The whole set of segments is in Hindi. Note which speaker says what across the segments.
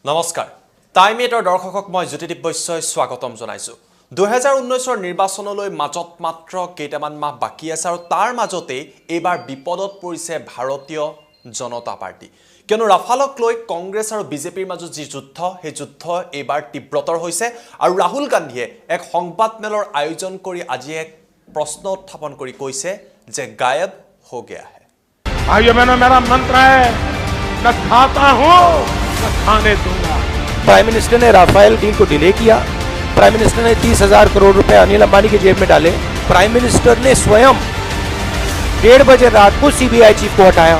Speaker 1: নমস্কাৰ টাইম 8 দৰ্শকক মই জ্যোতিদীপ বৈশ্যই স্বাগতম জনাইছো 2019 নিৰ্বাচনলৈ মাজত মাত্ৰ কেইটামান মাহ বাকি আছে আৰু তাৰ মাজতে এবাৰ বিপদত পৰিছে ভাৰতীয় জনতা পাৰ্টি কিয়নো ৰাফালক লৈ কংগ্ৰেছ আৰু বিজেপিৰ মাজত যি যুদ্ধ হে যুদ্ধ এবাৰ তীব্ৰতৰ হৈছে আৰু ৰাহুল গান্ধীয়ে এক সংবাদমেলৰ আয়োজন কৰি আজি এক প্ৰশ্ন উত্থাপন কৰি কৈছে যে গায়ব हो गया है।
Speaker 2: भाइयों बहनों मेरा मंत्र है न खाता हूं न खाने दूंगा।
Speaker 3: प्राइम मिनिस्टर ने राफेल डील को डिले किया। प्राइम मिनिस्टर ने 30,000 करोड़ रुपए अनिल अंबानी की जेब में डाले। प्राइम मिनिस्टर ने स्वयं 1:30 बजे रात को सीबीआई चीफ को हटाया।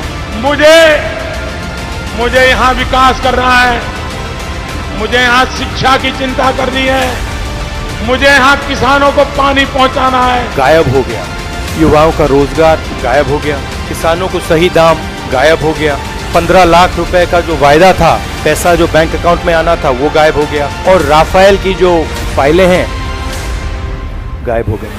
Speaker 2: मुझे यहाँ विकास करना है, मुझे यहाँ शिक्षा की चिंता करनी है, मुझे यहाँ किसानों को पानी पहुंचाना है।
Speaker 3: गायब हो गया युवाओं का रोजगार, गायब हो गया किसानों को सही दाम, गायब हो गया 15 लाख रुपए का जो वायदा था, पैसा जो बैंक अकाउंट में आना था वो गायब हो गया और राफेल की जो फाइलें हैं गायब हो गई।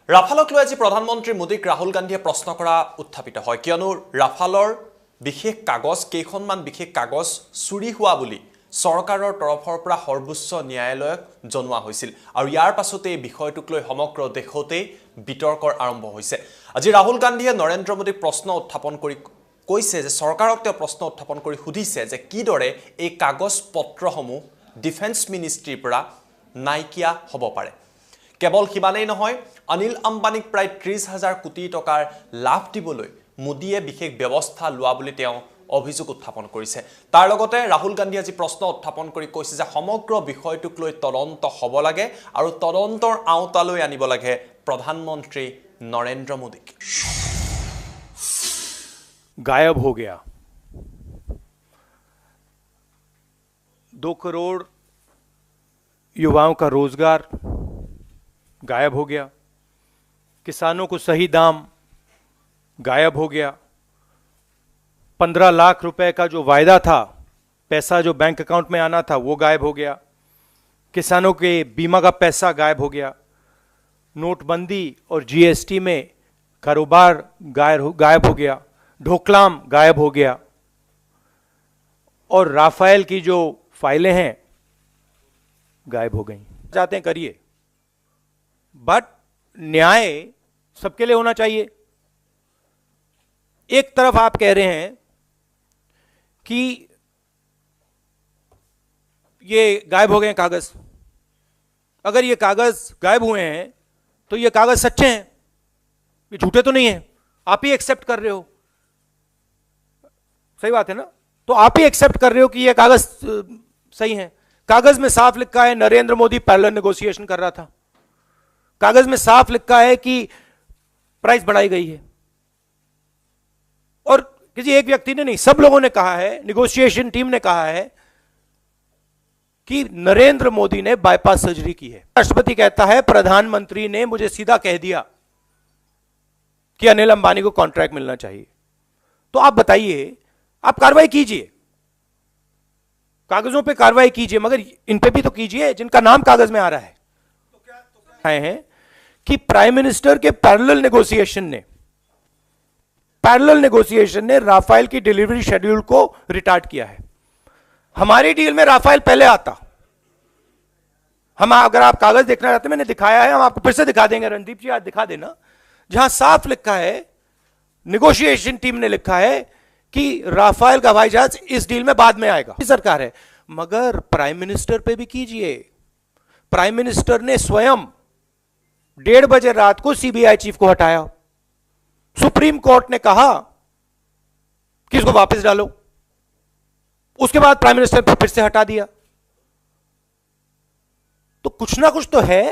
Speaker 1: ৰাফালক লৈ আজি প্ৰধানমন্ত্ৰী মোদীক ৰাহুল গান্ধীয়ে প্ৰশ্ন কৰা উত্থাপিত হয় কিয়নো ৰাফালৰ বিশেষ কাগজ কেইখনমান বিশেষ কাগজ চুৰি হোৱা বুলি চৰকাৰৰ তৰফৰ পৰা সৰ্বোচ্চ ন্যায়ালয়ক জনোৱা হৈছিল আৰু ইয়াৰ পাছতে এই বিষয়টোক লৈ সমগ্ৰ দেশতে বিতৰ্কৰ আৰম্ভ হৈছে। আজি ৰাহুল গান্ধীয়ে নৰেন্দ্ৰ মোদীক প্ৰশ্ন উত্থাপন কৰি কৈছে যে চৰকাৰক তেওঁ প্ৰশ্ন উত্থাপন কৰি সুধিছে যে কিদৰে এই কাগজ পত্ৰসমূহ ডিফেন্স মিনিষ্ট্ৰীৰ পৰা নাইকিয়া হ'ব পাৰে। কেৱল সিমানেই নহয় অনিল আম্বানীক প্ৰায় 30,000 কোটি টকাৰ লাভ দিবলৈ মোদীয়ে বিশেষ ব্যৱস্থা লোৱা বুলি তেওঁ অভিযোগ উত্থাপন কৰিছে। তাৰ লগতে ৰাহুল গান্ধী আজি প্ৰশ্ন উত্থাপন কৰি কৈছে যে সমগ্ৰ বিষয়টোক লৈ তদন্ত হ'ব লাগে আৰু তদন্তৰ আওতালৈ আনিব লাগে প্ৰধানমন্ত্ৰী নৰেন্দ্ৰ মোদীক।
Speaker 3: गायब हो गया 2 करोड़ युवाओं का रोजगार, गायब हो गया किसानों को सही दाम, गायब हो गया 15 लाख रुपए का जो वायदा था, पैसा जो बैंक अकाउंट में आना था वो गायब हो गया किसानों के बीमा का पैसा गायब हो गया नोटबंदी और जीएसटी में कारोबार गायब हो गया ढोकलाम गायब हो गया और राफेल की जो फाइलें हैं गायब हो गई। चाहते हैं करिए, बट न्याय सबके लिए होना चाहिए। एक तरफ आप कह रहे हैं कि ये गायब हो गए कागज, अगर ये कागज गायब हुए हैं तो ये कागज सच्चे हैं, ये झूठे तो नहीं हैं, आप ही एक्सेप्ट कर रहे हो। सही बात है ना? तो आप ही एक्सेप्ट कर रहे हो कि ये कागज सही है। कागज में साफ लिखा है नरेंद्र मोदी पैरेलल नेगोशिएशन कर रहा था, कागज में साफ लिखा है कि प्राइस बढ़ाई गई है और किसी एक व्यक्ति ने नहीं, सब लोगों ने कहा है, नेगोशिएशन टीम ने कहा है कि नरेंद्र मोदी ने बाईपास सर्जरी की है। राष्ट्रपति कहता है प्रधानमंत्री ने मुझे सीधा कह दिया कि अनिल अंबानी को कॉन्ट्रैक्ट मिलना चाहिए। तो आप बताइए, आप कार्रवाई कीजिए, कागजों पे कार्रवाई कीजिए, मगर इन पे भी तो कीजिए जिनका नाम कागज में आ रहा है। तो क्या है कि प्राइम मिनिस्टर के पैरेलल नेगोशिएशन ने राफेल की डिलीवरी शेड्यूल को रिटार्ड किया है। हमारी डील में राफेल पहले आता। हम अगर आप कागज देखना चाहते हैं, मैंने दिखाया है, हम आपको फिर से दिखा देंगे। रणदीप जी आज दिखा देना, जहां साफ लिखा है, नेगोशिएशन टीम ने लिखा है कि राफेल का हवाई जहाज इस डील में बाद में आएगा। सरकार है, मगर प्राइम मिनिस्टर पे भी कीजिए। प्राइम मिनिस्टर ने स्वयं 1:30 बजे रात को सीबीआई चीफ को हटाया। सुप्रीम कोर्ट ने कहा कि इसको वापस डालो, उसके बाद प्राइम मिनिस्टर फिर से हटा दिया। तो कुछ ना कुछ तो है,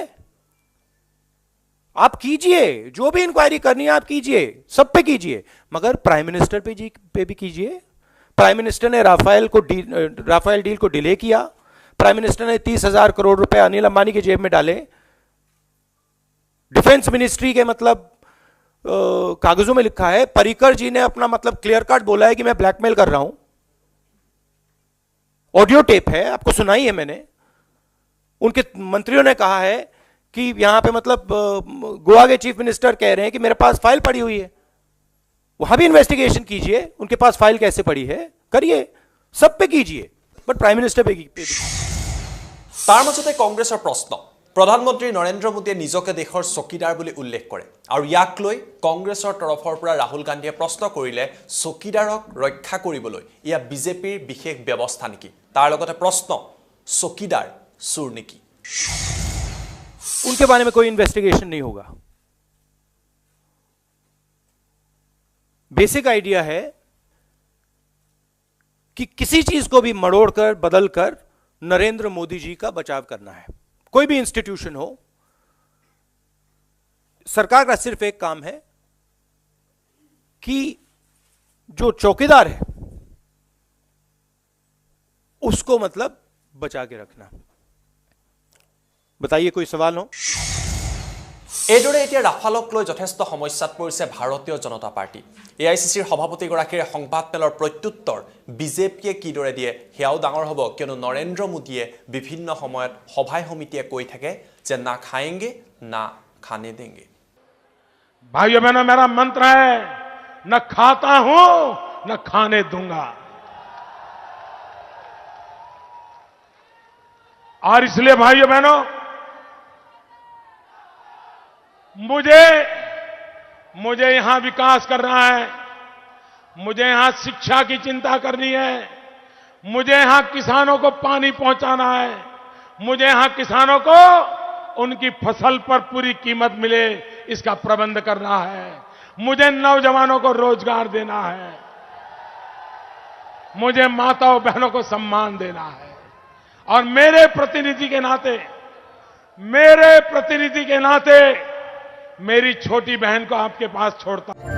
Speaker 3: आप कीजिए, जो भी इंक्वायरी करनी है आप कीजिए, सब पे कीजिए, मगर प्राइम मिनिस्टर पे भी कीजिए। प्राइम मिनिस्टर ने राफेल डील को डिले किया। प्राइम मिनिस्टर ने 30,000 करोड़ रुपए अनिल अंबानी की जेब में डाले। डिफेंस मिनिस्ट्री के मतलब कागजों में लिखा है, पर्रिकर जी ने अपना मतलब क्लियर कट बोला है कि मैं ब्लैकमेल कर रहा हूं। ऑडियो टेप है, आपको सुनाई है मैंने। उनके मंत्रियों ने कहा है कि यहां पे मतलब गोवा के चीफ मिनिस्टर कह रहे हैं कि मेरे पास फाइल पड़ी हुई है, वहां भी इन्वेस्टिगेशन कीजिए, उनके पास फाइल कैसे पड़ी है करिए, सब पे कीजिए, बट प्राइम मिनिस्टर पे
Speaker 1: তাৰ মাজতে কংগ্ৰেছৰ প্ৰশ্ন প্ৰধানমন্ত্ৰী নৰেন্দ্ৰ মোদীয়ে নিজকে দেশৰ চকীদাৰ বুলি উল্লেখ কৰে আৰু ইয়াক লৈ কংগ্ৰেছৰ তৰফৰ পৰা ৰাহুল গান্ধীয়ে প্ৰশ্ন কৰিলে চকীদাৰক ৰক্ষা কৰিবলৈ ইয়া বিজেপিৰ বিশেষ ব্যৱস্থা নেকি তাৰ লগতে প্ৰশ্ন চকীদাৰ চুৰ নেকি
Speaker 3: उनके बारे में कोई इन्वेस्टिगेशन नहीं होगा। बेसिक आइडिया है कि किसी चीज को भी मरोड़कर बदलकर नरेंद्र मोदी जी का बचाव करना है। कोई भी इंस्टीट्यूशन हो, सरकार का सिर्फ एक काम है कि जो चौकीदार है उसको मतलब बचा के रखना। बताइए, कोई सवाल हो?
Speaker 1: এইদৰে এতিয়া ৰাফালক লৈ যথেষ্ট সমস্যাত পৰিছে ভাৰতীয় জনতা পাৰ্টি। এআইচিচিৰ সভাপতিগৰাকীৰ সংবাদমেলৰ প্ৰত্যুত্তৰ বিজেপিয়ে কিদৰে দিয়ে সেয়াও ডাঙৰ হ'ব, কিয়নো নৰেন্দ্ৰ মোদীয়ে বিভিন্ন সময়ত সভাই সমিতিয়ে কৈ থাকে যে না খাएंगे না खाने देंगे।
Speaker 2: भाइयों बहनों, मेरा मंत्र है न खाता हूं न खाने दूंगा। और इसलिए भाइयों बहनों, मुझे यहां विकास करना है, मुझे यहां शिक्षा की चिंता करनी है, मुझे यहां किसानों को पानी पहुंचाना है, मुझे यहां किसानों को उनकी फसल पर पूरी कीमत मिले इसका प्रबंध करना है, मुझे नौजवानों को रोजगार देना है, मुझे माताओं बहनों को सम्मान देना है। और मेरे प्रतिनिधि के नाते मेरी छोटी बहन को आपके पास छोड़ता हूं।